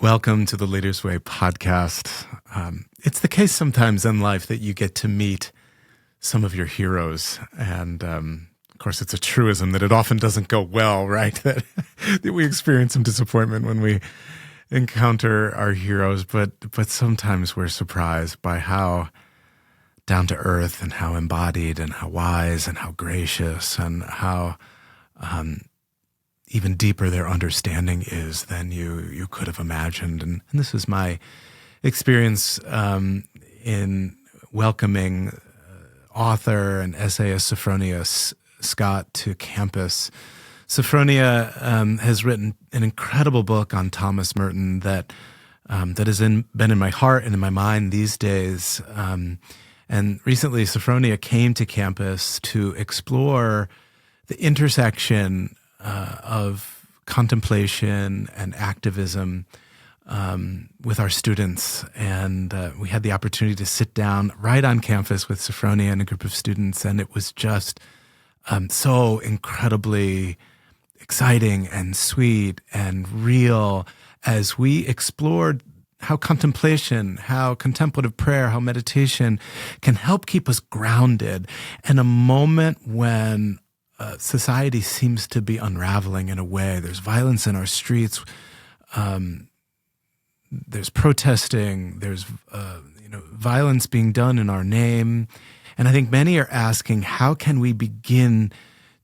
Welcome to the Leader's Way podcast. It's the case sometimes in life that you get to meet some of your heroes. And of course, it's a truism that it often doesn't go well, right? That we experience some disappointment when we encounter our heroes. But sometimes we're surprised by how down to earth and how embodied and how wise and how gracious and how even deeper their understanding is than you could have imagined. And this is my experience in welcoming author and essayist Sophfronia Scott to campus. Sophfronia has written an incredible book on Thomas Merton that has been in my heart and in my mind these days. And recently, Sophfronia came to campus to explore the intersection of contemplation and activism with our students. And we had the opportunity to sit down right on campus with Sophfronia and a group of students. And it was just so incredibly exciting and sweet and real as we explored how contemplation, how contemplative prayer, how meditation can help keep us grounded in a moment when society seems to be unraveling in a way. There's violence in our streets. There's protesting. There's violence being done in our name, and I think many are asking, how can we begin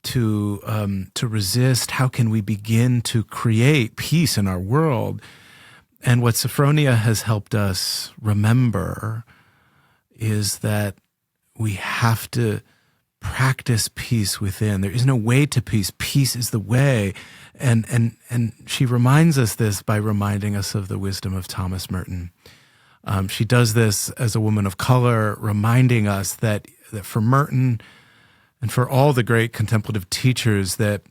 to resist? How can we begin to create peace in our world? And what Sophfronia has helped us remember is that we have to practice peace within. There is no way to peace. Peace is the way. And she reminds us this by reminding us of the wisdom of Thomas Merton. She does this as a woman of color, reminding us that for Merton and for all the great contemplative teachers, that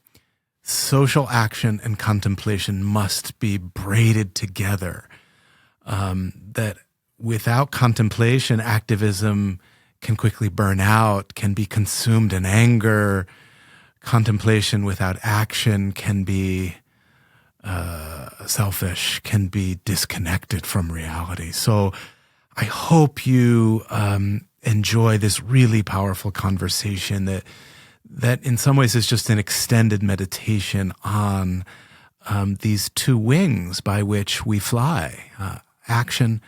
social action and contemplation must be braided together. That without contemplation, activism can quickly burn out, can be consumed in anger. Contemplation without action can be selfish, can be disconnected from reality. So I hope you enjoy this really powerful conversation that in some ways is just an extended meditation on these two wings by which we fly, action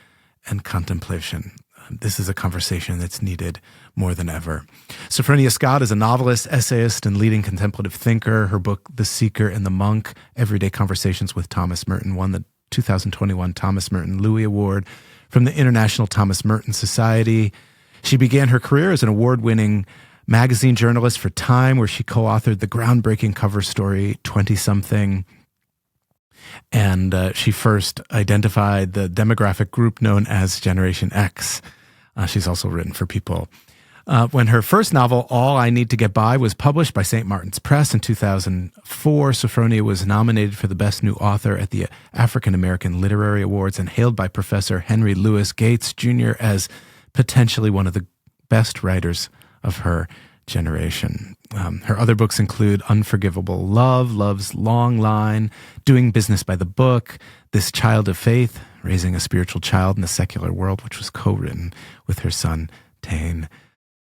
and contemplation. This is a conversation that's needed more than ever. Sophfronia Scott is a novelist, essayist, and leading contemplative thinker. Her book, The Seeker and the Monk, Everyday Conversations with Thomas Merton, won the 2021 Thomas Merton Louie Award from the International Thomas Merton Society. She began her career as an award-winning magazine journalist for Time, where she co-authored the groundbreaking cover story, 20-something. And she first identified the demographic group known as Generation X. She's also written for people. When her first novel, All I Need to Get By, was published by St. Martin's Press in 2004, Sophfronia was nominated for the Best New Author at the African American Literary Awards and hailed by Professor Henry Louis Gates, Jr. as potentially one of the best writers of her generation. Her other books include Unforgivable Love, Love's Long Line, Doing Business by the Book, This Child of Faith, Raising a Spiritual Child in the Secular World, which was co-written with her son, Tane.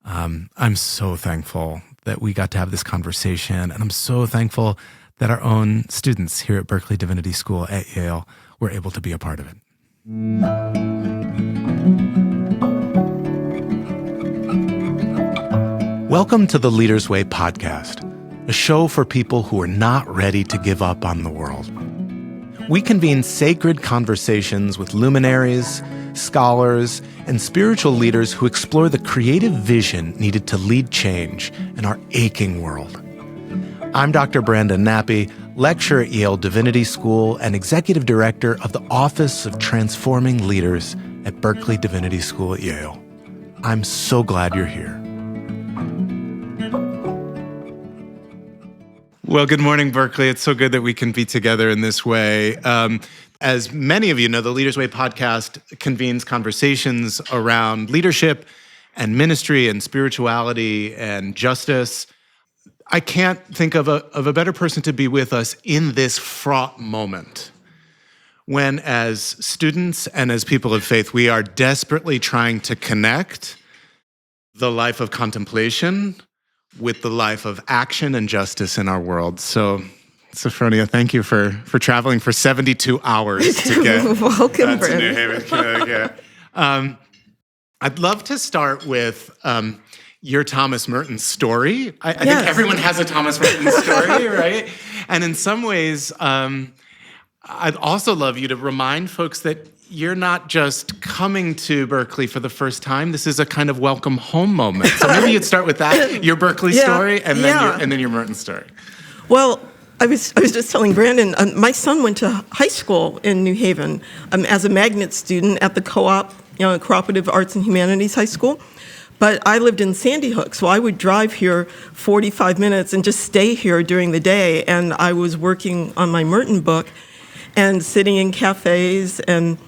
I'm so thankful that we got to have this conversation, and I'm so thankful that our own students here at Berkeley Divinity School at Yale were able to be a part of it. Welcome to the Leader's Way podcast, a show for people who are not ready to give up on the world. We convene sacred conversations with luminaries, scholars, and spiritual leaders who explore the creative vision needed to lead change in our aching world. I'm Dr. Brandon Nappi, lecturer at Yale Divinity School and executive director of the Office of Transforming Leaders at Berkeley Divinity School at Yale. I'm so glad you're here. Well, good morning, Berkeley. It's so good that we can be together in this way. As many of you know, the Leader's Way podcast convenes conversations around leadership and ministry and spirituality and justice. I can't think of a better person to be with us in this fraught moment when, as students and as people of faith, we are desperately trying to connect the life of contemplation with the life of action and justice in our world. So, Sophfronia, thank you for traveling for 72 hours to get Welcome, to New Haven, Connecticut. I'd love to start with your Thomas Merton story. I think everyone has a Thomas Merton story, right? And in some ways, I'd also love you to remind folks that you're not just coming to Berkeley for the first time. This is a kind of welcome home moment. So maybe you'd start with that, your Berkeley story, and then your Merton story. Well, I was just telling Brandon, my son went to high school in New Haven as a magnet student at the co-op, Cooperative Arts and Humanities High School. But I lived in Sandy Hook, so I would drive here 45 minutes and just stay here during the day. And I was working on my Merton book and sitting in cafes. And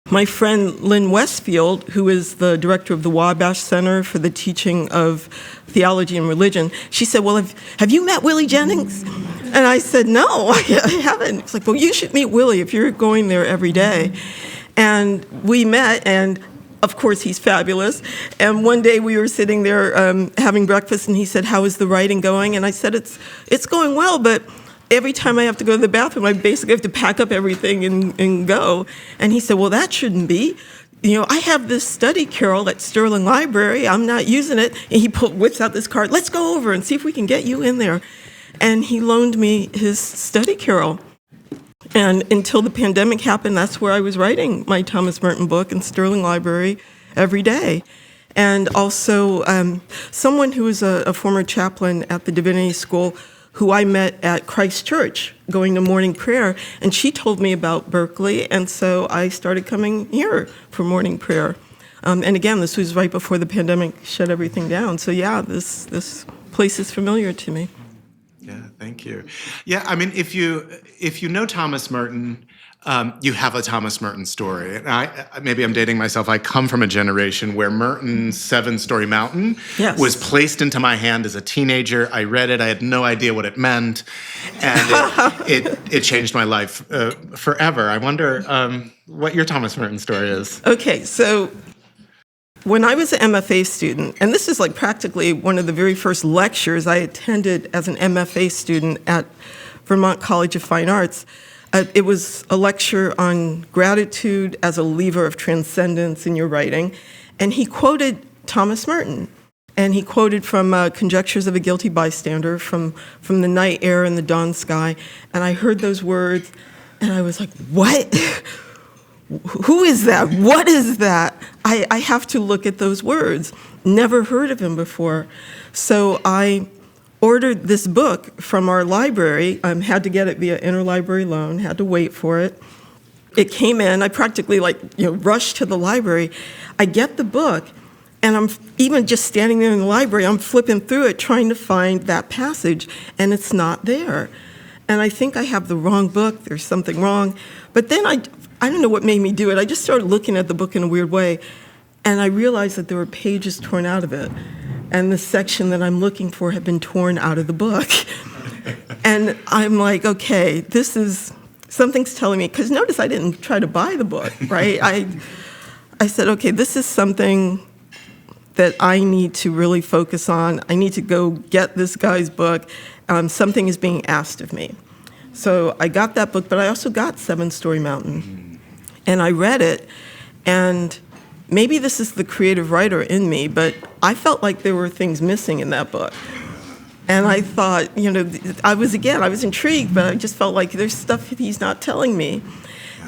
my friend Lynn Westfield, who is the director of the Wabash Center for the Teaching of Theology and Religion, she said, well, have you met Willie Jennings? And I said, no, I haven't. It's like, well, you should meet Willie if you're going there every day. And we met, and of course, he's fabulous. And one day we were sitting there having breakfast, and he said, how is the writing going? And I said, it's going well, but every time I have to go to the bathroom, I basically have to pack up everything and go. And he said, well, that shouldn't be. I have this study carrel at Sterling Library. I'm not using it. And he whips out this card. Let's go over and see if we can get you in there. And he loaned me his study carrel. And until the pandemic happened, that's where I was writing my Thomas Merton book in Sterling Library every day. And also someone who was a former chaplain at the Divinity School who I met at Christ Church going to morning prayer, and she told me about Berkeley, and so I started coming here for morning prayer. And again, this was right before the pandemic shut everything down. So yeah, this place is familiar to me. Yeah, thank you. Yeah, I mean, if you know Thomas Merton, you have a Thomas Merton story. And maybe I'm dating myself. I come from a generation where Merton's 7-Story Mountain was placed into my hand as a teenager. I read it. I had no idea what it meant, and it changed my life forever. I wonder what your Thomas Merton story is. Okay, so when I was an MFA student, and this is like practically one of the very first lectures I attended as an MFA student at Vermont College of Fine Arts, it was a lecture on gratitude as a lever of transcendence in your writing, and he quoted Thomas Merton, and he quoted from Conjectures of a Guilty Bystander, from the night air and the dawn sky, and I heard those words, and I was like, what? Who is that? What is that? I have to look at those words. Never heard of him before. So I ordered this book from our library. Had to get it via interlibrary loan, had to wait for it. It came in. I practically rushed to the library. I get the book, and I'm even just standing there in the library, I'm flipping through it trying to find that passage, and it's not there. And I think I have the wrong book. There's something wrong. But then I don't know what made me do it. I just started looking at the book in a weird way, and I realized that there were pages torn out of it, and the section that I'm looking for had been torn out of the book. And I'm like, okay, something's telling me, because notice I didn't try to buy the book, right? I said, okay, this is something that I need to really focus on. I need to go get this guy's book. Something is being asked of me. So I got that book, but I also got 7-Story Mountain. And I read it, and maybe this is the creative writer in me, but I felt like there were things missing in that book. And I thought, I was intrigued, but I just felt like there's stuff he's not telling me.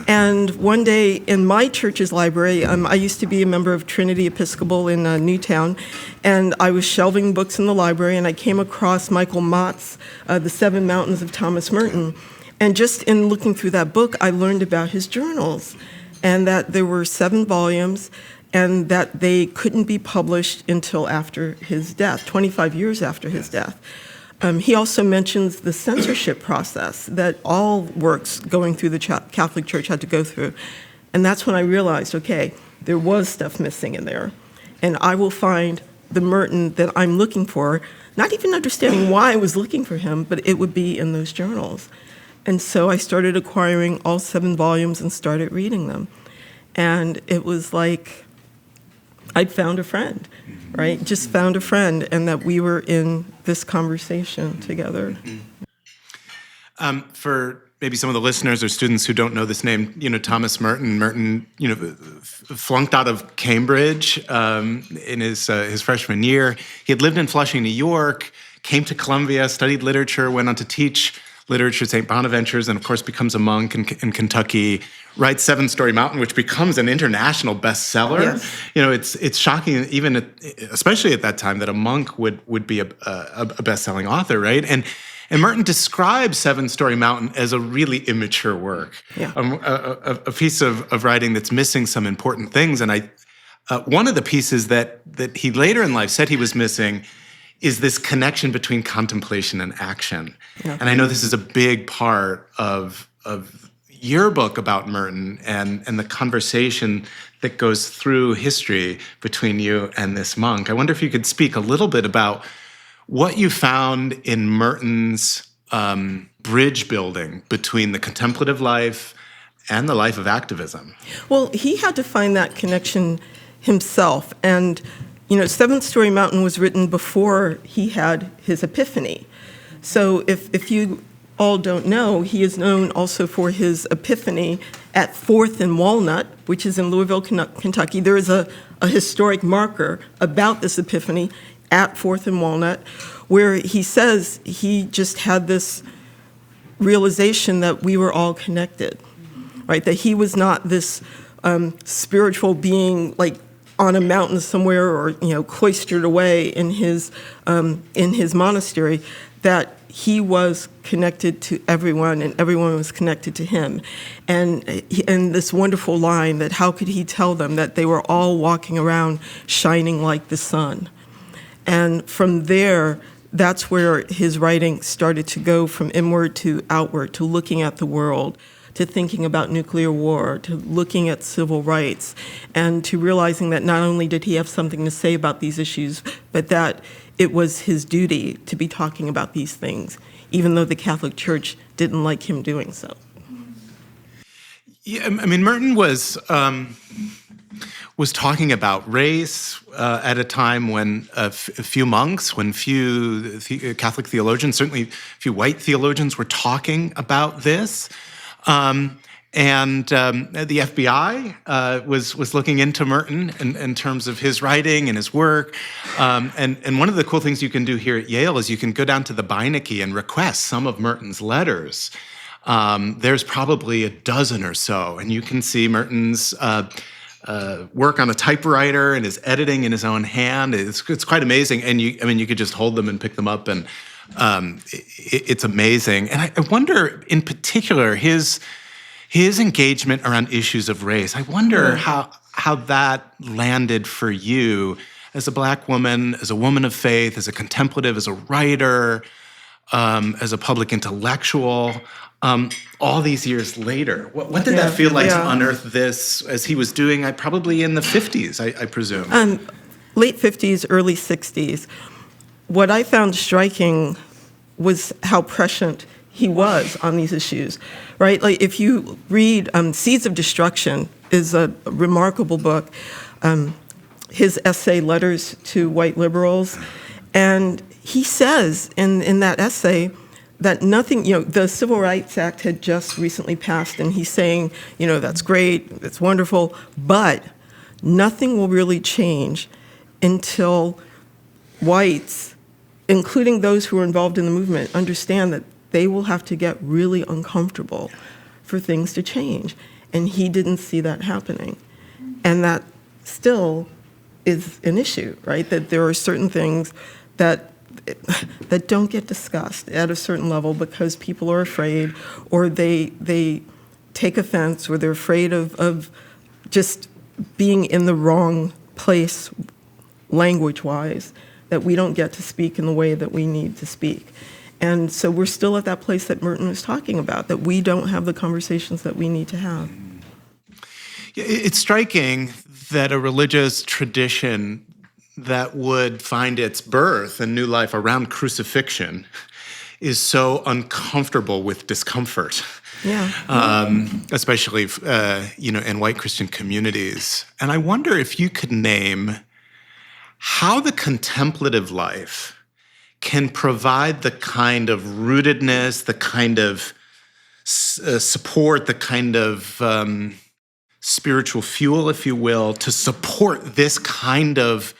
And one day in my church's library, I used to be a member of Trinity Episcopal in Newtown, and I was shelving books in the library, and I came across Michael Mott's The 7 Mountains of Thomas Merton. And just in looking through that book, I learned about his journals, and that there were 7 volumes, and that they couldn't be published until after his death, 25 years after his death. He also mentions the censorship process that all works going through the Catholic Church had to go through. And that's when I realized, okay, there was stuff missing in there. And I will find the Merton that I'm looking for, not even understanding why I was looking for him, but it would be in those journals. And so I started acquiring all 7 volumes and started reading them. And it was like I'd found a friend, right? Just found a friend, and that we were in this conversation together. For maybe some of the listeners or students who don't know this name, Thomas Merton, flunked out of Cambridge in his freshman year. He had lived in Flushing, New York, came to Columbia, studied literature, went on to teach literature at St. Bonaventure's, and of course becomes a monk in Kentucky, writes Seven Story Mountain, which becomes an international bestseller. Yes. It's shocking, especially at that time, that a monk would be a best-selling author, right? And Merton describes Seven Story Mountain as a really immature work, a piece of writing that's missing some important things. And one of the pieces that he later in life said he was missing is this connection between contemplation and action. Yeah. And I know this is a big part of your book about Merton and the conversation that goes through history between you and this monk. I wonder if you could speak a little bit about what you found in Merton's bridge building between the contemplative life and the life of activism. Well, he had to find that connection himself. And, Seven Story Mountain was written before he had his epiphany. So if you all don't know, he is known also for his epiphany at 4th and Walnut, which is in Louisville, Kentucky. There is a historic marker about this epiphany at 4th and Walnut, where he says he just had this realization that we were all connected, right? That he was not this spiritual being like on a mountain somewhere or cloistered away in his monastery, that he was connected to everyone and everyone was connected to him. And this wonderful line that how could he tell them that they were all walking around shining like the sun? And from there, that's where his writing started to go from inward to outward, to looking at the world, to thinking about nuclear war, to looking at civil rights, and to realizing that not only did he have something to say about these issues, but that it was his duty to be talking about these things, even though the Catholic Church didn't like him doing so. Yeah, I mean, Merton was talking about race at a time when few monks, when few Catholic theologians, certainly few white theologians, were talking about this. And the FBI was looking into Merton in terms of his writing and his work. And one of the cool things you can do here at Yale is you can go down to the Beinecke and request some of Merton's letters. There's probably a dozen or so, and you can see Merton's work on a typewriter and his editing in his own hand. It's quite amazing. And you could just hold them and pick them up, and it's amazing. And I wonder, in particular, his engagement around issues of race. I wonder how that landed for you as a Black woman, as a woman of faith, as a contemplative, as a writer, as a public intellectual. All these years later, what did that feel like to unearth this as he was doing? Probably in the 50s, I presume. Late 50s, early 60s. What I found striking was how prescient he was on these issues, right? Like if you read Seeds of Destruction is a remarkable book. His essay, Letters to White Liberals, and he says in that essay that nothing, the Civil Rights Act had just recently passed, and he's saying, that's great, it's wonderful, but nothing will really change until whites, including those who are involved in the movement, understand that they will have to get really uncomfortable for things to change. And he didn't see that happening. And that still is an issue, right? That there are certain things that don't get discussed at a certain level because people are afraid, or they take offense, or they're afraid of just being in the wrong place language-wise, that we don't get to speak in the way that we need to speak. And so we're still at that place that Merton was talking about, that we don't have the conversations that we need to have. It's striking that a religious tradition that would find its birth and new life around crucifixion is so uncomfortable with discomfort. Yeah. Especially, in white Christian communities. And I wonder if you could name how the contemplative life can provide the kind of rootedness, the kind of support, the kind of spiritual fuel, if you will, to support this kind of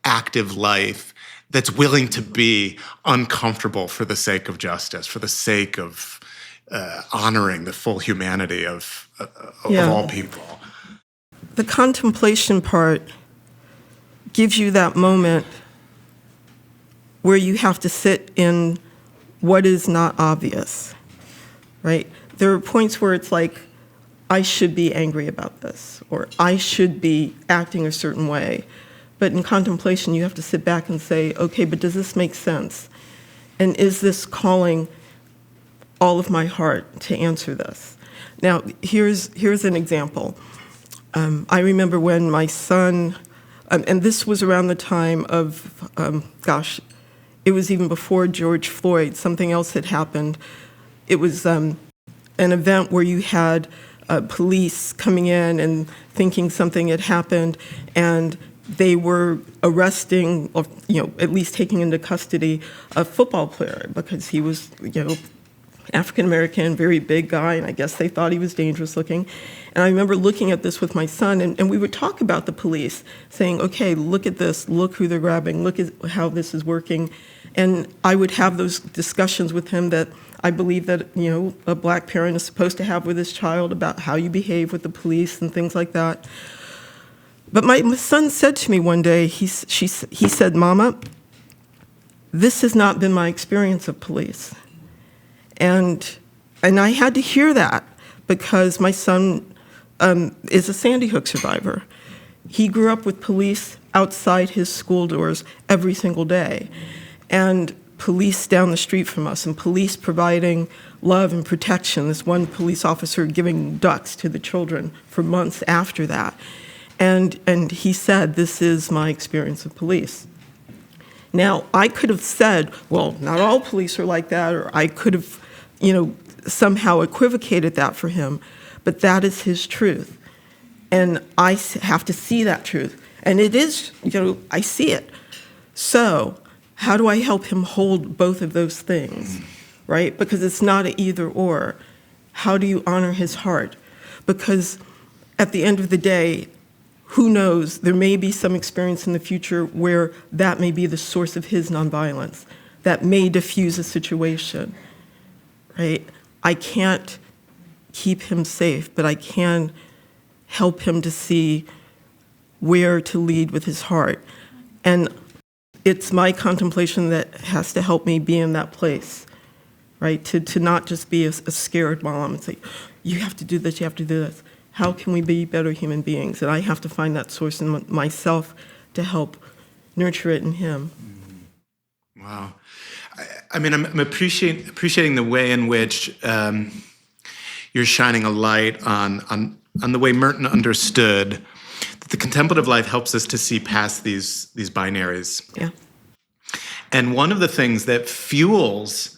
active life that's willing to be uncomfortable for the sake of justice, for the sake of honoring the full humanity of all people. The contemplation part gives you that moment where you have to sit in what is not obvious, right? There are points where it's like, I should be angry about this, or I should be acting a certain way. But in contemplation, you have to sit back and say, okay, but does this make sense? And is this calling all of my heart to answer this? Now, here's an example. I remember when my son, and this was around the time of, it was even before George Floyd, something else had happened. It was an event where you had police coming in and thinking something had happened, and they were arresting, or at least taking into custody, a football player because he was, African-American, very big guy, and I guess they thought he was dangerous looking. And I remember looking at this with my son, and we would talk about the police, saying, okay, look at this, look who they're grabbing, look at how this is working. And I would have those discussions with him that I believe that, a black parent is supposed to have with his child about how you behave with the police and things like that. But my son said to me one day, he said, Mama, this has not been my experience of police. And I had to hear that because my son is a Sandy Hook survivor. He grew up with police outside his school doors every single day, and police down the street from us, and police providing love and protection. This one police officer giving ducks to the children for months after that. And he said, this is my experience of police. Now, I could have said, well, not all police are like that, or I could have, somehow equivocated that for him, but that is his truth. And I have to see that truth. And it is, I see it. So how do I help him hold both of those things, right? Because it's not an either or. How do you honor his heart? Because at the end of the day, who knows, there may be some experience in the future where that may be the source of his nonviolence, that may diffuse a situation, right? I can't keep him safe, but I can help him to see where to lead with his heart. And it's my contemplation that has to help me be in that place, right? To not just be a scared mom and say, you have to do this, you have to do this. How can we be better human beings? And I have to find that source in myself to help nurture it in him. Wow. I'm appreciating the way in which you're shining a light on the way Merton understood that the contemplative life helps us to see past these binaries. Yeah. And one of the things that fuels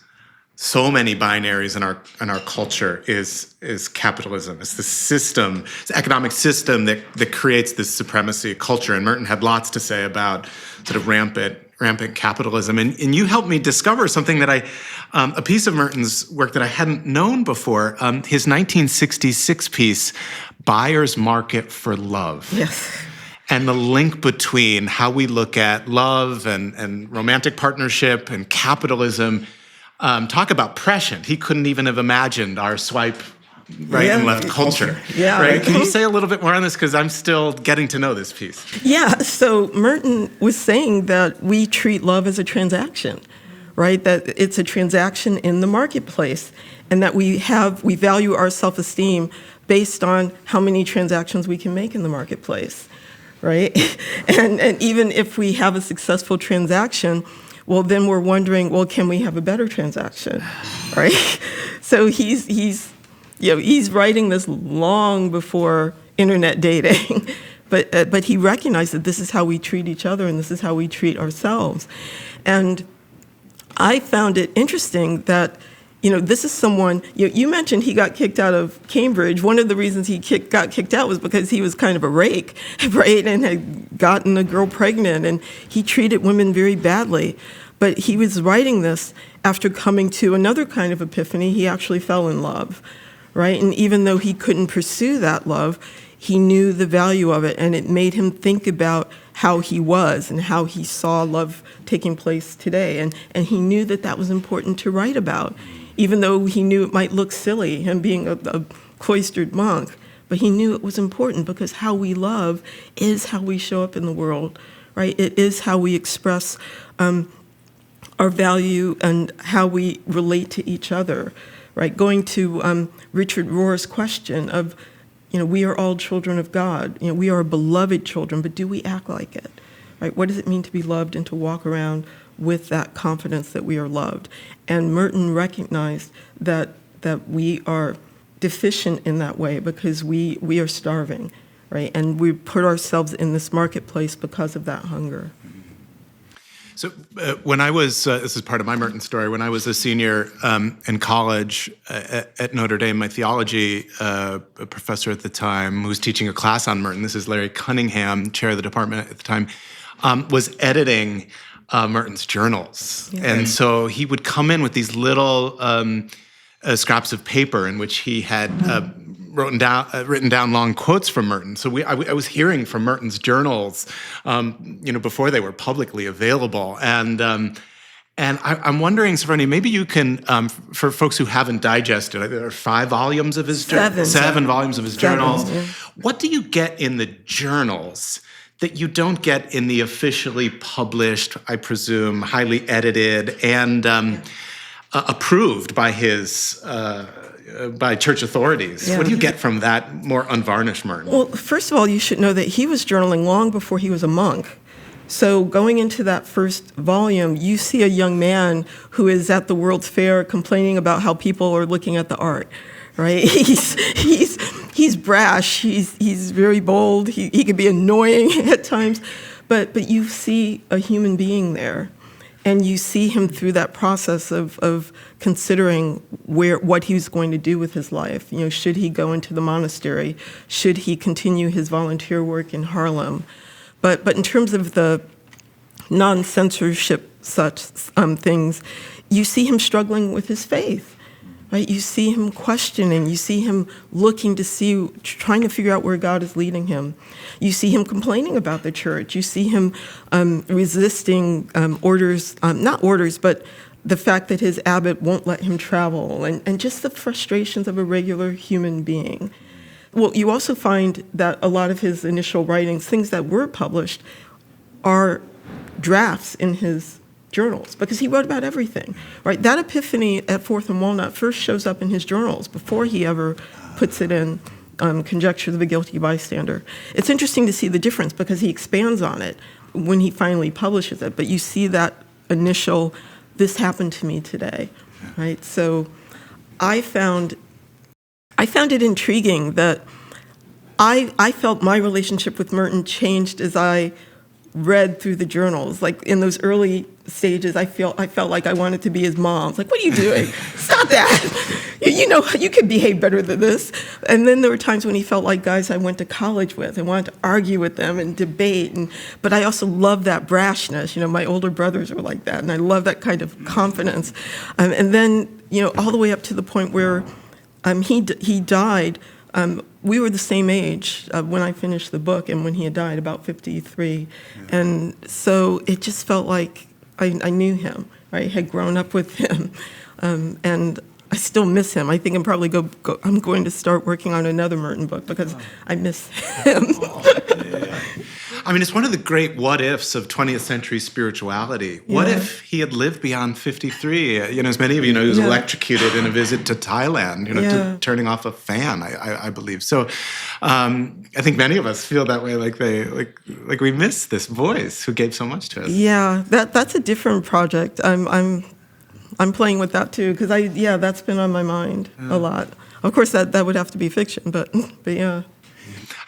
so many binaries in our culture is capitalism. It's the system, it's the economic system that creates this supremacy culture. And Merton had lots to say about sort of rampant capitalism. And you helped me discover something that a piece of Merton's work that I hadn't known before, his 1966 piece, Buyer's Market for Love. yes. And the link between how we look at love and romantic partnership and capitalism. Talk about prescient. He couldn't even have imagined our swipe right and left culture. Yeah. Right? Can you say a little bit more on this? Because I'm still getting to know this piece. Yeah, so Merton was saying that we treat love as a transaction, right? That it's a transaction in the marketplace, and that we value our self-esteem based on how many transactions we can make in the marketplace, right? And even if we have a successful transaction, well, then we're wondering, well, can we have a better transaction, right? So he's writing this long before internet dating, but he recognized that this is how we treat each other and this is how we treat ourselves. And I found it interesting that, this is someone, you mentioned he got kicked out of Cambridge. One of the reasons he got kicked out was because he was kind of a rake, right, and had gotten a girl pregnant, and he treated women very badly. But he was writing this after coming to another kind of epiphany. He actually fell in love, right? And even though he couldn't pursue that love, he knew the value of it, and it made him think about how he was and how he saw love taking place today. And he knew that that was important to write about, even though he knew it might look silly, him being a cloistered monk. But he knew it was important because how we love is how we show up in the world, right? It is how we express our value and how we relate to each other, right? Going to Richard Rohr's question of, we are all children of God. We are beloved children, but do we act like it? Right? What does it mean to be loved and to walk around with that confidence that we are loved? And Merton recognized that we are deficient in that way because we are starving, right? And we put ourselves in this marketplace because of that hunger. So when I was, this is part of my Merton story, when I was a senior in college at Notre Dame, my theology professor at the time, who was teaching a class on Merton, this is Larry Cunningham, chair of the department at the time, was editing Merton's journals. Yeah. And so he would come in with these little scraps of paper in which he had written down long quotes from Merton. So I was hearing from Merton's journals, before they were publicly available. And I'm wondering, Sophfronia, maybe you can, for folks who haven't digested, there are 5 volumes of his journals, 7 volumes of his journals. Yeah. What do you get in the journals that you don't get in the officially published, I presume, highly edited and approved by his by church authorities? Yeah. What do you get from that more unvarnished Merton? Well, first of all, you should know that he was journaling long before he was a monk. So going into that first volume, you see a young man who is at the World's Fair complaining about how people are looking at the art, right? He's brash. He's very bold. He can be annoying at times, but you see a human being there. And you see him through that process of considering what he was going to do with his life. Should he go into the monastery? Should he continue his volunteer work in Harlem? But in terms of the non-censorship such things, you see him struggling with his faith. Right? You see him questioning. You see him looking to see, trying to figure out where God is leading him. You see him complaining about the church. You see him resisting orders, not orders, but the fact that his abbot won't let him travel, and just the frustrations of a regular human being. Well, you also find that a lot of his initial writings, things that were published, are drafts in his journals, because he wrote about everything, right? That epiphany at Fourth and Walnut first shows up in his journals before he ever puts it in Conjectures of a Guilty Bystander. It's interesting to see the difference because he expands on it when he finally publishes it, but you see that initial, this happened to me today, right? So I found it intriguing that I felt my relationship with Merton changed as I read through the journals. Like in those early stages, I felt like I wanted to be his mom. It's like, what are you doing? Stop that. You could behave better than this. And then there were times when he felt like guys I went to college with and wanted to argue with them and debate. But I also love that brashness. My older brothers were like that, and I love that kind of confidence. And then, all the way up to the point where he died. We were the same age when I finished the book and when he had died, about 53. Yeah. And so it just felt like I knew him, right? I had grown up with him. And I still miss him. I think I'm probably I'm going to start working on another Merton book because I miss him. Yeah. I mean, it's one of the great what-ifs of 20th century spirituality. What if he had lived beyond 53? As many of you know, he was electrocuted in a visit to Thailand, to turning off a fan, I believe. So I think many of us feel that way, like we miss this voice who gave so much to us. Yeah, that's a different project. I'm playing with that too, because that's been on my mind a lot. Of course, that would have to be fiction, but yeah.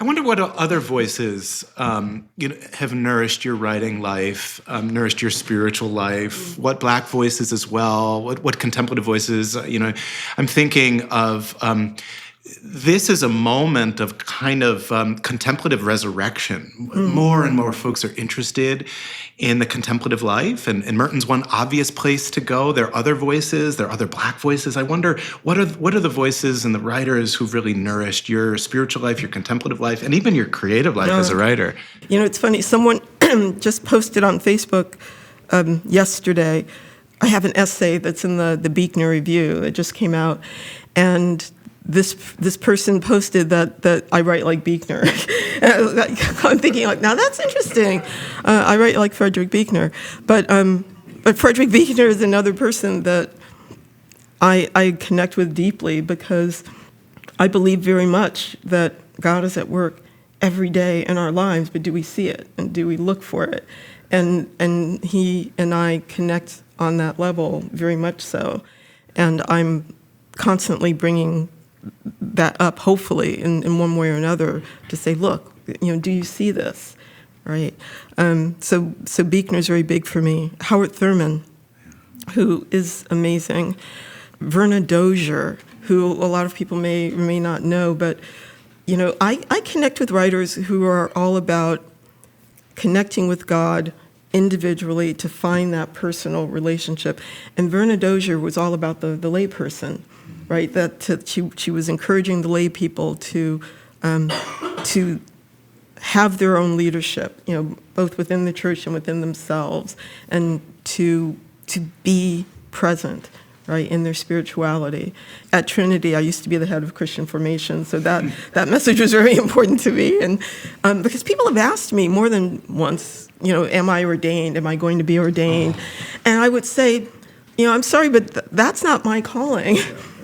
I wonder what other voices have nourished your writing life, nourished your spiritual life. What Black voices as well? What contemplative voices? I'm thinking of. This is a moment of kind of contemplative resurrection. More and more folks are interested in the contemplative life, and Merton's one obvious place to go. There are other voices, there are other Black voices. I wonder, what are the voices and the writers who've really nourished your spiritual life, your contemplative life, and even your creative life as a writer? It's funny, someone just posted on Facebook yesterday. I have an essay that's in the Buechner Review that just came out, and this person posted that I write like Buechner. I'm thinking, now that's interesting. I write like Frederick Buechner. But Frederick Buechner is another person that I connect with deeply, because I believe very much that God is at work every day in our lives, but do we see it? And do we look for it? And he and I connect on that level very much so. And I'm constantly bringing that up, hopefully, in one way or another, to say, look, do you see this, right? So Buechner's very big for me. Howard Thurman, who is amazing. Verna Dozier, who a lot of people may or may not know, but, I connect with writers who are all about connecting with God individually to find that personal relationship. And Verna Dozier was all about the layperson, right? That she was encouraging the lay people to have their own leadership, both within the church and within themselves, and to be present, right, in their spirituality. At Trinity, I used to be the head of Christian formation, so that message was very important to me. And because people have asked me more than once, am I ordained? Am I going to be ordained? And I would say, I'm sorry, but that's not my calling.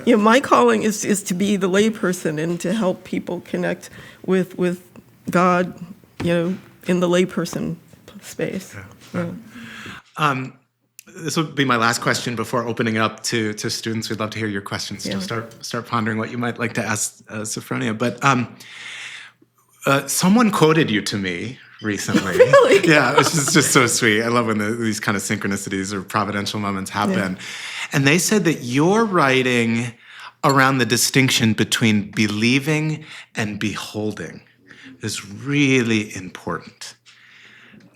My calling is to be the layperson and to help people connect with God, in the layperson space. This will be my last question before opening up to students. We'd love to hear your questions. Yeah. So start pondering what you might like to ask Sophfronia. But someone quoted you to me recently. Really? Yeah, it's just so sweet. I love when these kind of synchronicities or providential moments happen. Yeah. And they said that you're writing around the distinction between believing and beholding is really important.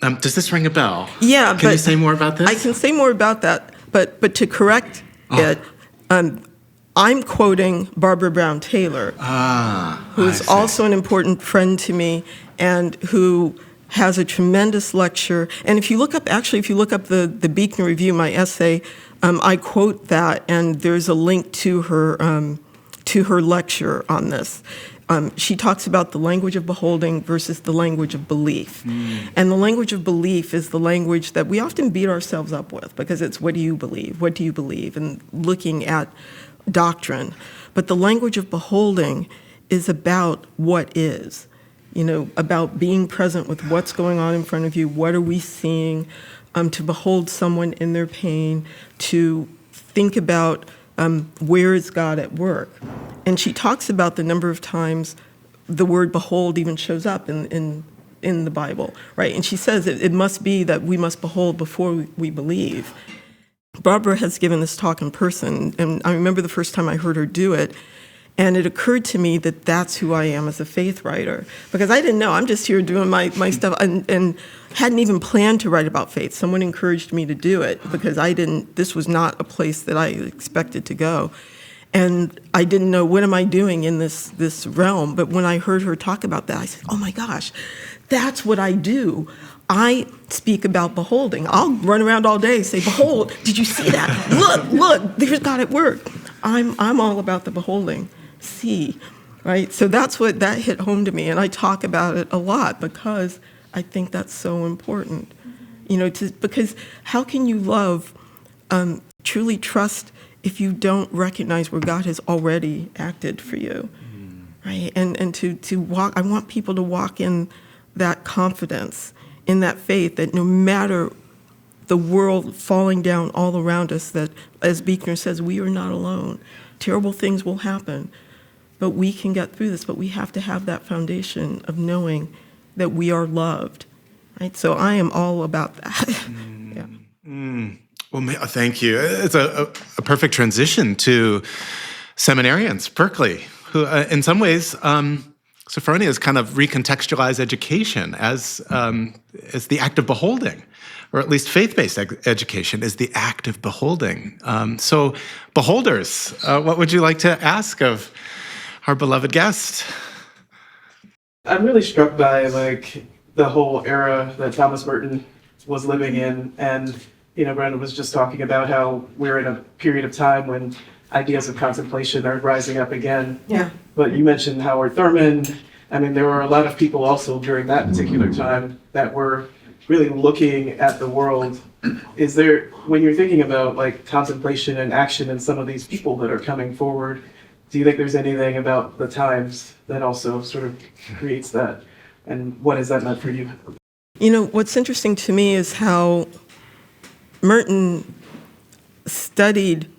Does this ring a bell? Yeah. Can you say more about this? I can say more about that, but to correct it, I'm quoting Barbara Brown Taylor, who is also an important friend to me and who has a tremendous lecture. And if you look up the Buechner Review, my essay, I quote that, and there's a link to her lecture on this. She talks about the language of beholding versus the language of belief. And the language of belief is the language that we often beat ourselves up with, because it's what do you believe? What do you believe? And looking at doctrine. But the language of beholding is about what is, about being present with what's going on in front of you. What are we seeing? To behold someone in their pain, to think about where is God at work. And she talks about the number of times the word behold even shows up in the Bible, right? And she says it must be that we must behold before we believe. Barbara has given this talk in person, and I remember the first time I heard her do it, and it occurred to me that that's who I am as a faith writer, because I didn't know. I'm just here doing my stuff, and hadn't even planned to write about faith. Someone encouraged me to do it, because this was not a place that I expected to go. And I didn't know, what am I doing in this realm? But when I heard her talk about that, I said, oh my gosh, that's what I do. I speak about beholding. I'll run around all day, say, behold, did you see that? Look, there's God at work. I'm all about the beholding. See, right? So that hit home to me, and I talk about it a lot because I think that's so important. Because how can you love, truly trust, if you don't recognize where God has already acted for you, right? And to walk, I want people to walk in that confidence, in that faith, that no matter the world falling down all around us, that, as Buechner says, we are not alone. Terrible things will happen, but we can get through this. But we have to have that foundation of knowing that we are loved, right? So I am all about that. Yeah. Well, thank you. It's a perfect transition to seminarians, Berkeley, who in some ways, Sophfronia has kind of recontextualized education as the act of beholding, or at least faith-based education is the act of beholding. So beholders, what would you like to ask of our beloved guest? I'm really struck by the whole era that Thomas Merton was living in, and Brenda was just talking about how we're in a period of time when ideas of contemplation are rising up again. Yeah. But you mentioned Howard Thurman. I mean, there were a lot of people also during that particular time that were really looking at the world. Is there, when you're thinking about contemplation and action and some of these people that are coming forward, do you think there's anything about the times that also sort of creates that? And what has that meant for you? What's interesting to me is how Merton studied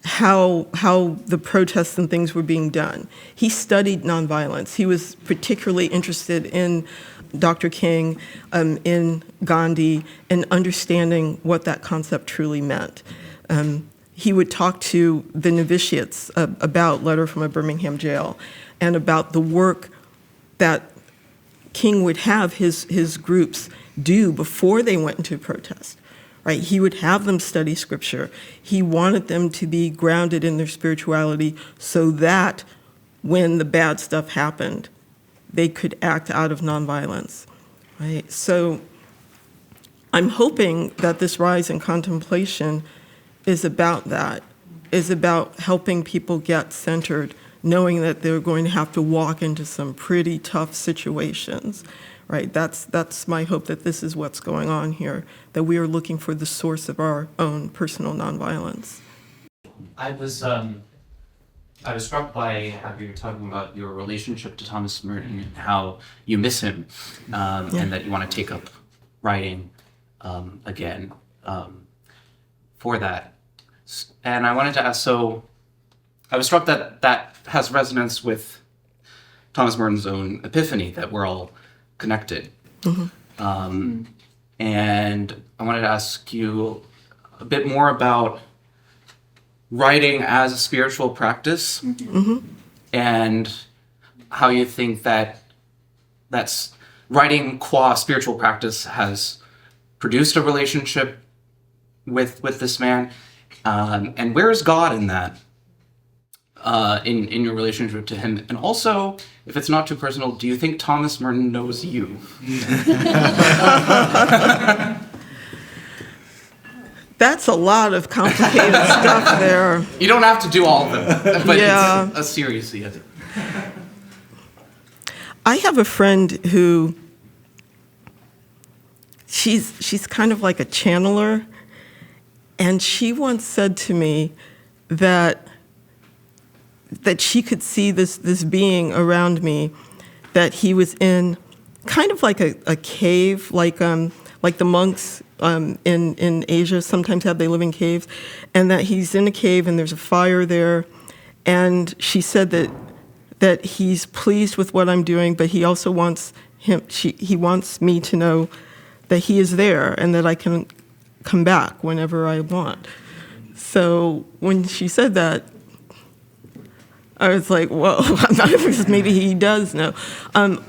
how the protests and things were being done. He studied nonviolence. He was particularly interested in Dr. King, in Gandhi, and understanding what that concept truly meant. He would talk to the novitiates about Letter from a Birmingham Jail and about the work that King would have his groups do before they went into protest. Right? He would have them study scripture. He wanted them to be grounded in their spirituality so that when the bad stuff happened, they could act out of nonviolence. Right? So I'm hoping that this rise in contemplation is about that, is about helping people get centered, knowing that they're going to have to walk into some pretty tough situations. Right, that's my hope, that this is what's going on here, that we are looking for the source of our own personal nonviolence. I was struck by how you were talking about your relationship to Thomas Merton and how you miss him, and that you want to take up writing again for that. And I wanted to ask, so I was struck that has resonance with Thomas Merton's own epiphany, that we're all connected. Mm-hmm. And I wanted to ask you a bit more about writing as a spiritual practice, mm-hmm. and how you think that's writing qua spiritual practice has produced a relationship with this man, and where is God in that? In your relationship to him, and also, if it's not too personal, do you think Thomas Merton knows you? That's a lot of complicated stuff there. You don't have to do all of them, but yeah. It's a series. Yeah. I have a friend who she's kind of like a channeler, and she once said to me that she could see this being around me, that he was in kind of like a cave, like the monks in Asia sometimes they live in caves, and that he's in a cave and there's a fire there, and she said that he's pleased with what I'm doing, but he also wants he wants me to know that he is there and that I can come back whenever I want. So when she said that, I was like, whoa, maybe he does know.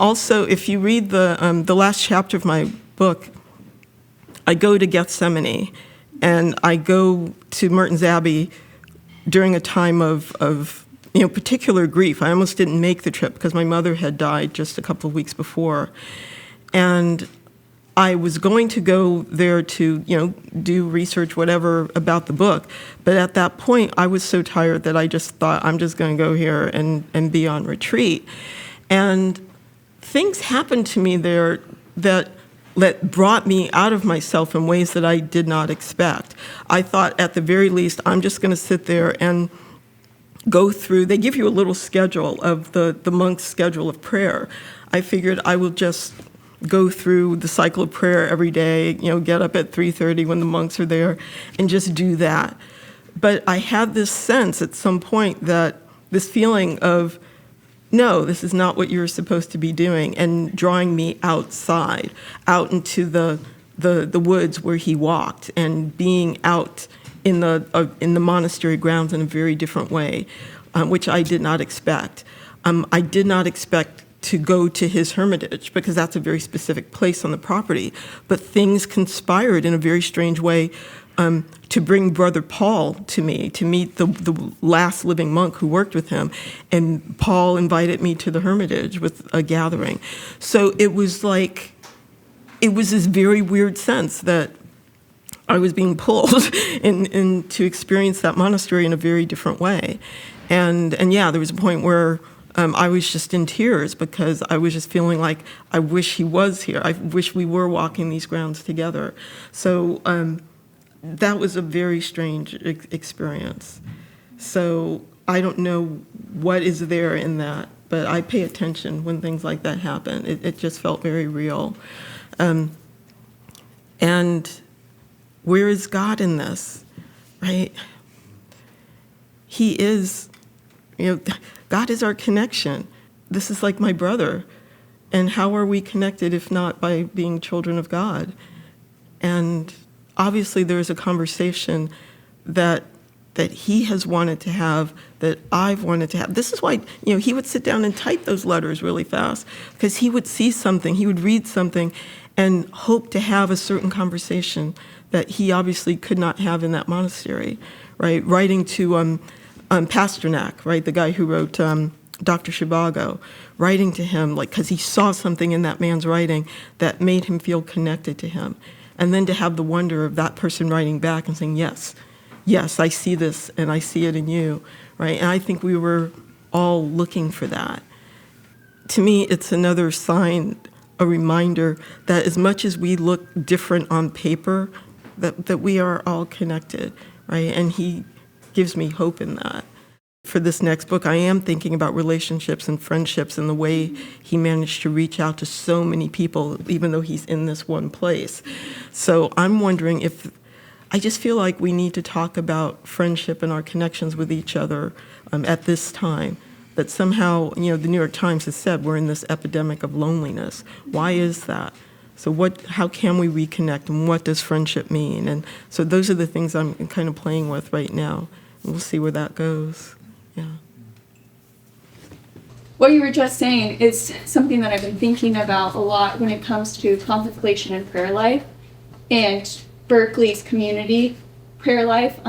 Also, if you read the last chapter of my book, I go to Gethsemane, and I go to Merton's Abbey during a time of particular grief. I almost didn't make the trip because my mother had died just a couple of weeks before. And I was going to go there to, do research, whatever, about the book. But at that point, I was so tired that I just thought, I'm just going to go here and be on retreat. And things happened to me there that brought me out of myself in ways that I did not expect. I thought, at the very least, I'm just going to sit there and go through. They give you a little schedule of the monk's schedule of prayer. I figured I will just go through the cycle of prayer every day, get up at 3:30 when the monks are there, and just do that. But I had this sense at some point that this feeling of no, this is not what you're supposed to be doing, and drawing me outside, out into the woods where he walked, and being out in the monastery grounds in a very different way, which I did not expect. I did not expect to go to his hermitage, because that's a very specific place on the property, but things conspired in a very strange way to bring Brother Paul to me, to meet the last living monk who worked with him. And Paul invited me to the hermitage with a gathering. So it was this very weird sense that I was being pulled in to experience that monastery in a very different way. And yeah, there was a point where I was just in tears, because I was just feeling like I wish he was here. I wish we were walking these grounds together. So that was a very strange experience. So I don't know what is there in that, but I pay attention when things like that happen. It just felt very real. And where is God in this, right? He is, God is our connection. This is like my brother. And how are we connected if not by being children of God? And obviously there's a conversation that he has wanted to have, that I've wanted to have. This is why, he would sit down and type those letters really fast, because he would see something, he would read something, and hope to have a certain conversation that he obviously could not have in that monastery, right? Writing to Pasternak, right, the guy who wrote Dr. Zhivago, writing to him, because he saw something in that man's writing that made him feel connected to him. And then to have the wonder of that person writing back and saying, yes, I see this, and I see it in you, right? And I think we were all looking for that. To me, it's another sign, a reminder that as much as we look different on paper, that we are all connected, right? And he gives me hope in that. For this next book, I am thinking about relationships and friendships and the way he managed to reach out to so many people, even though he's in this one place. So I'm wondering I just feel like we need to talk about friendship and our connections with each other at this time. That somehow, the New York Times has said we're in this epidemic of loneliness. Why is that? So how can we reconnect, and what does friendship mean? And so those are the things I'm kind of playing with right now. We'll see where that goes. Yeah. What you were just saying is something that I've been thinking about a lot when it comes to contemplation and prayer life, and Berkeley's community prayer life.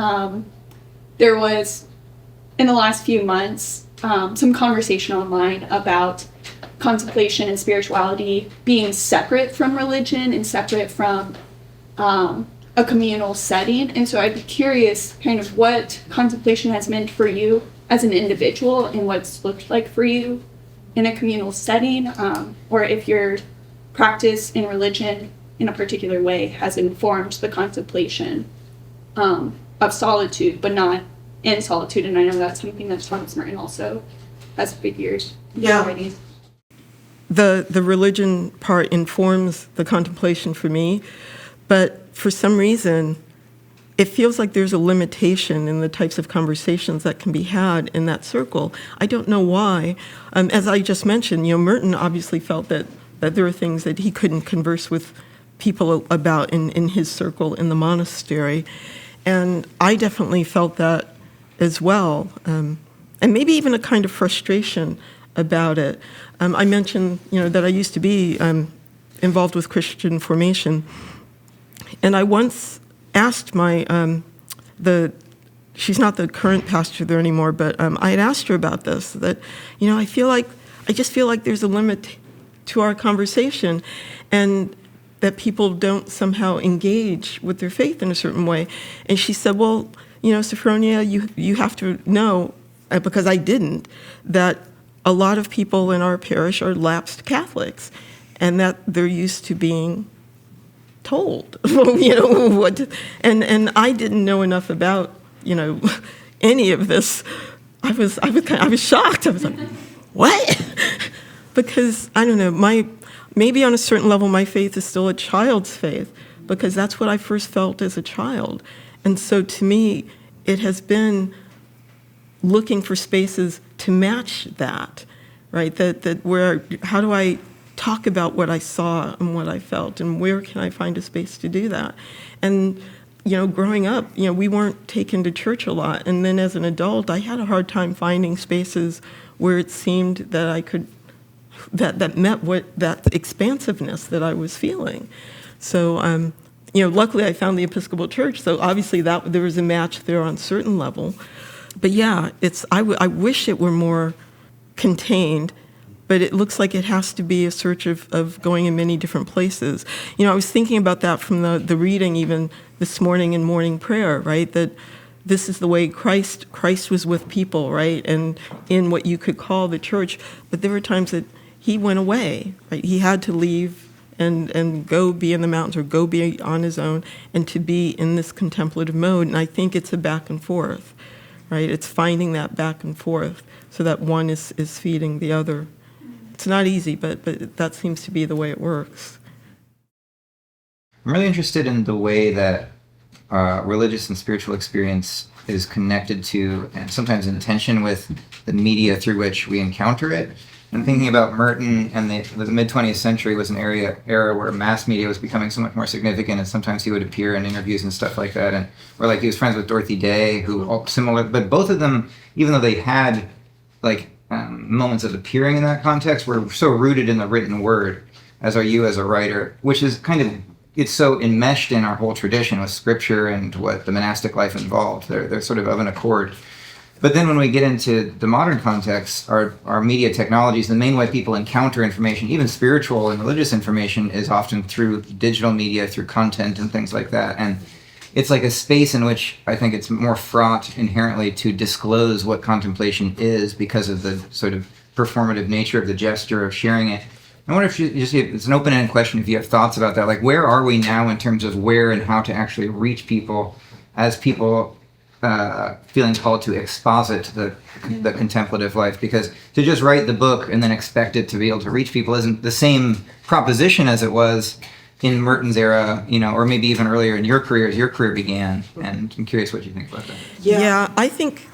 There was, in the last few months, some conversation online about contemplation and spirituality being separate from religion and separate from a communal setting. And so I'd be curious kind of what contemplation has meant for you as an individual and what's looked like for you in a communal setting, or if your practice in religion in a particular way has informed the contemplation of solitude, but not in solitude. And I know that's something that Thomas Merton also has figured. Yeah. Already. The religion part informs the contemplation for me, but for some reason, it feels like there's a limitation in the types of conversations that can be had in that circle. I don't know why. As I just mentioned, Merton obviously felt that there are things that he couldn't converse with people about in his circle in the monastery. And I definitely felt that as well. And maybe even a kind of frustration about it. I mentioned, that I used to be involved with Christian formation. And I once asked she's not the current pastor there anymore, but I had asked her about this, that, I just feel like there's a limit to our conversation, and that people don't somehow engage with their faith in a certain way. And she said, well, Sophfronia, you have to know, because I didn't, that a lot of people in our parish are lapsed Catholics, and that they're used to being told, what, and I didn't know enough about, any of this. I was shocked. I was like, what? Because I don't know, maybe on a certain level my faith is still a child's faith, because that's what I first felt as a child. And so to me, it has been looking for spaces to match that, right? That where, how do I talk about what I saw and what I felt, and where can I find a space to do that? And, growing up, we weren't taken to church a lot. And then as an adult, I had a hard time finding spaces where it seemed that I could, that met that expansiveness that I was feeling. So, luckily I found the Episcopal Church, so obviously there was a match there on a certain level. But yeah, I wish it were more contained, but it looks like it has to be a search of going in many different places. I was thinking about that from the reading even this morning in morning prayer, right? That this is the way Christ was with people, right? And in what you could call the church, but there were times that he went away, right? He had to leave and go be in the mountains or go be on his own and to be in this contemplative mode. And I think it's a back and forth, right? It's finding that back and forth so that one is feeding the other. It's not easy, but that seems to be the way it works. I'm really interested in the way that religious and spiritual experience is connected to and sometimes in tension with the media through which we encounter it. I'm thinking about Merton, and the mid-20th century was an era where mass media was becoming so much more significant, and sometimes he would appear in interviews and stuff like that. Or like he was friends with Dorothy Day, who all similar, but both of them, even though they had moments of appearing in that context, were so rooted in the written word, as are you as a writer, which is it's so enmeshed in our whole tradition with scripture and what the monastic life involved. They're sort of an accord. But then when we get into the modern context, our media technologies, the main way people encounter information, even spiritual and religious information, is often through digital media, through content and things like that. And it's like a space in which I think it's more fraught inherently to disclose what contemplation is because of the sort of performative nature of the gesture of sharing it. I wonder if it's an open-ended question, if you have thoughts about that. Like, where are we now in terms of where and how to actually reach people as people feeling called to exposit the contemplative life? Because to just write the book and then expect it to be able to reach people isn't the same proposition as it was in Merton's era, or maybe even earlier in your career as your career began. And I'm curious what you think about that. Yeah, I think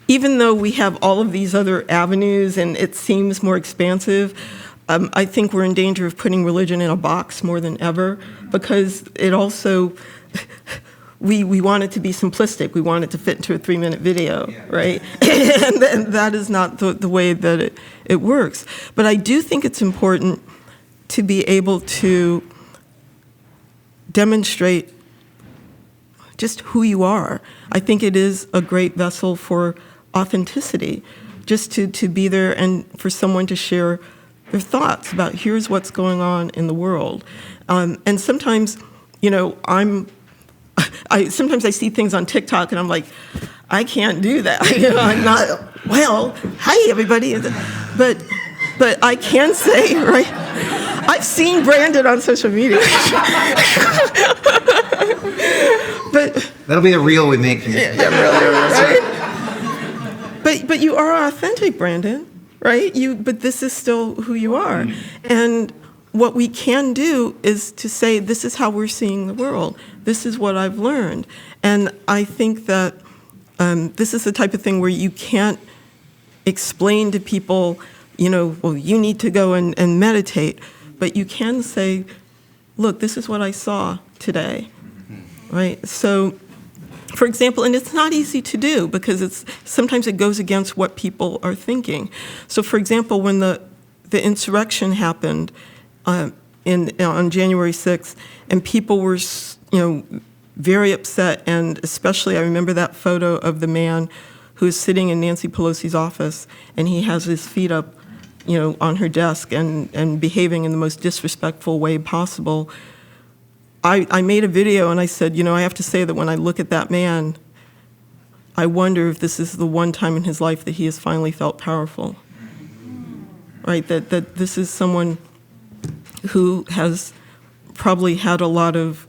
even though we have all of these other avenues and it seems more expansive, I think we're in danger of putting religion in a box more than ever, because it also, we want it to be simplistic. We want it to fit into a 3-minute video, right? And that is not the way that it works. But I do think it's important to be able to demonstrate just who you are. I think it is a great vessel for authenticity, just to be there and for someone to share their thoughts about here's what's going on in the world. And sometimes, sometimes I see things on TikTok and I'm like, I can't do that. I'm not, hi everybody. But I can say, right, I've seen Brandon on social media. But that'll be the reel we make. Right? But you are authentic, Brandon, right? But this is still who you are. And what we can do is to say, this is how we're seeing the world. This is what I've learned. And I think that this is the type of thing where you can't explain to people, you need to go and meditate. But you can say, look, this is what I saw today, right? So, for example, and it's not easy to do because sometimes it goes against what people are thinking. So, for example, when the insurrection happened on January 6th, and people were, very upset, and especially I remember that photo of the man who is sitting in Nancy Pelosi's office, and he has his feet up, on her desk and behaving in the most disrespectful way possible. I made a video and I said, I have to say that when I look at that man, I wonder if this is the one time in his life that he has finally felt powerful. Right, that this is someone who has probably had a lot of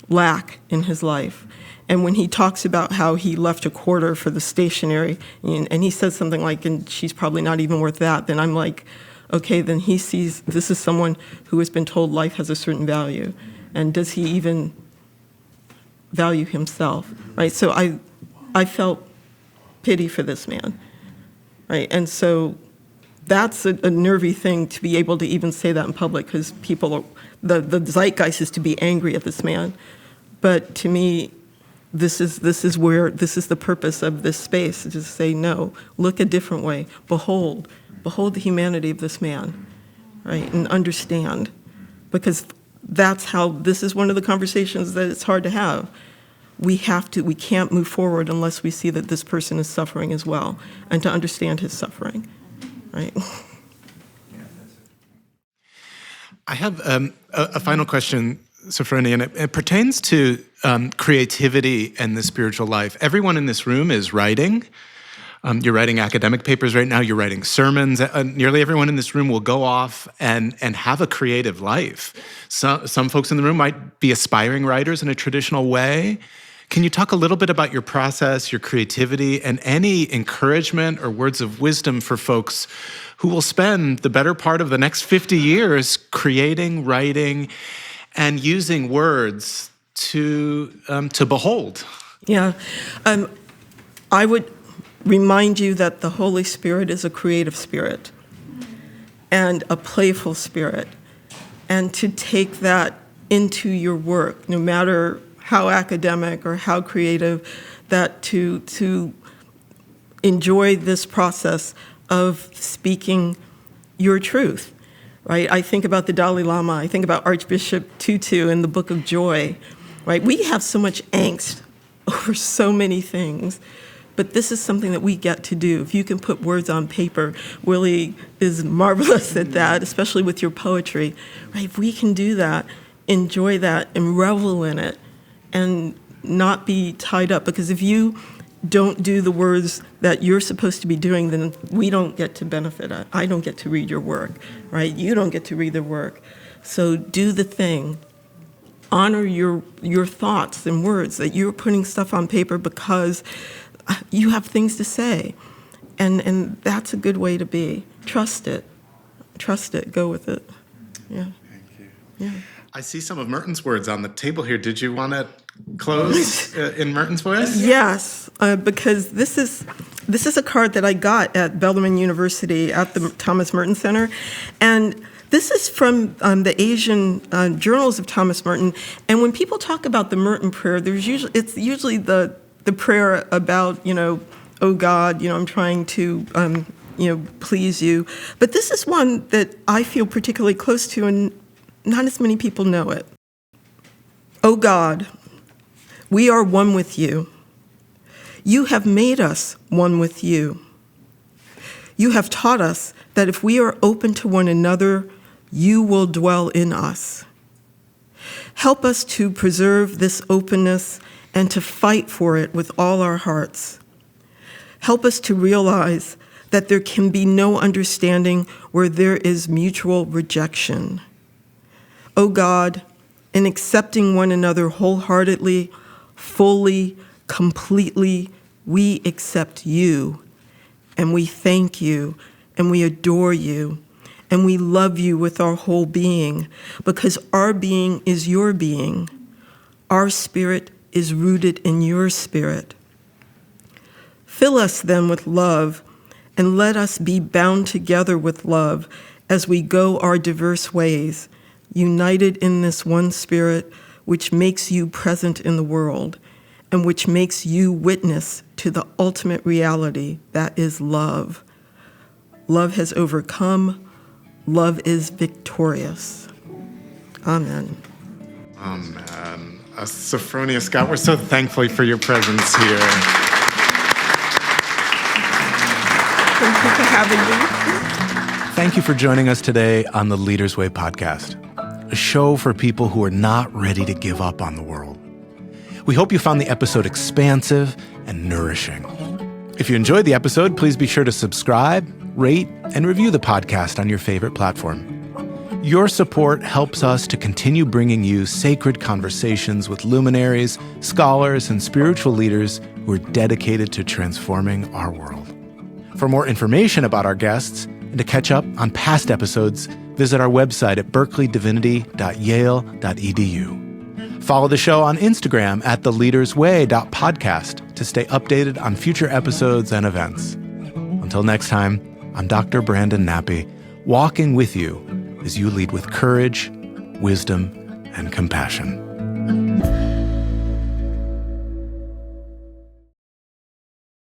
lack in his life. And when he talks about how he left a quarter for the stationery, and he says something like, and she's probably not even worth that, then I'm like, okay, then he sees this is someone who has been told life has a certain value. And does he even value himself, right? So I felt pity for this man, right? And so that's a nervy thing to be able to even say that in public, because the zeitgeist is to be angry at this man. But to me, this is the purpose of this space, is to say, no, look a different way. Behold the humanity of this man, right? And understand, because this is one of the conversations that it's hard to have. We can't move forward unless we see that this person is suffering as well, and to understand his suffering, right? I have a final question, Sophfronia, and it pertains to creativity and the spiritual life. Everyone in this room is writing. You're writing academic papers right now. You're writing sermons. Nearly everyone in this room will go off and have a creative life. Some folks in the room might be aspiring writers in a traditional way. Can you talk a little bit about your process, your creativity, and any encouragement or words of wisdom for folks who will spend the better part of the next 50 years creating, writing, and using words to behold? Yeah. I would remind you that the Holy Spirit is a creative spirit and a playful spirit, and to take that into your work, no matter how academic or how creative, that to enjoy this process of speaking your truth, right? I think about the Dalai Lama. I think about Archbishop Tutu in the Book of Joy, right? We have so much angst over so many things, but this is something that we get to do. If you can put words on paper, Willie is marvelous at that, especially with your poetry, right? If we can do that, enjoy that, and revel in it, and not be tied up, because if you don't do the words that you're supposed to be doing, then we don't get to benefit. I don't get to read your work, right? You don't get to read the work. So do the thing. Honor your thoughts and words, that you're putting stuff on paper because you have things to say. And that's a good way to be. Trust it. Trust it. Go with it. Yeah. Thank you. Yeah. I see some of Merton's words on the table here. Did you want to close in Merton's voice? Yes, because this is a card that I got at Bellarmine University at the Thomas Merton Center, and this is from the Asian Journals of Thomas Merton. And when people talk about the Merton prayer, it's usually the prayer about, oh God, I'm trying to please you. But this is one that I feel particularly close to, and not as many people know it. Oh God, we are one with you. You have made us one with you. You have taught us that if we are open to one another, you will dwell in us. Help us to preserve this openness and to fight for it with all our hearts. Help us to realize that there can be no understanding where there is mutual rejection. O God, in accepting one another wholeheartedly, fully, completely, we accept you, and we thank you, and we adore you, and we love you with our whole being, because our being is your being. Our spirit is rooted in your spirit. Fill us then with love, and let us be bound together with love as we go our diverse ways, united in this one spirit which makes you present in the world and which makes you witness to the ultimate reality that is love. Love has overcome. Love is victorious. Amen. Amen. Sophfronia Scott, we're so thankful for your presence here. Thank you for having me. Thank you for joining us today on the Leader's Way podcast, a show for people who are not ready to give up on the world. We hope you found the episode expansive and nourishing. If you enjoyed the episode, please be sure to subscribe, rate, and review the podcast on your favorite platform. Your support helps us to continue bringing you sacred conversations with luminaries, scholars, and spiritual leaders who are dedicated to transforming our world. For more information about our guests and to catch up on past episodes, visit our website at berkeleydivinity.yale.edu. Follow the show on Instagram at theleadersway.podcast to stay updated on future episodes and events. Until next time, I'm Dr. Brandon Nappi, walking with you as you lead with courage, wisdom, and compassion.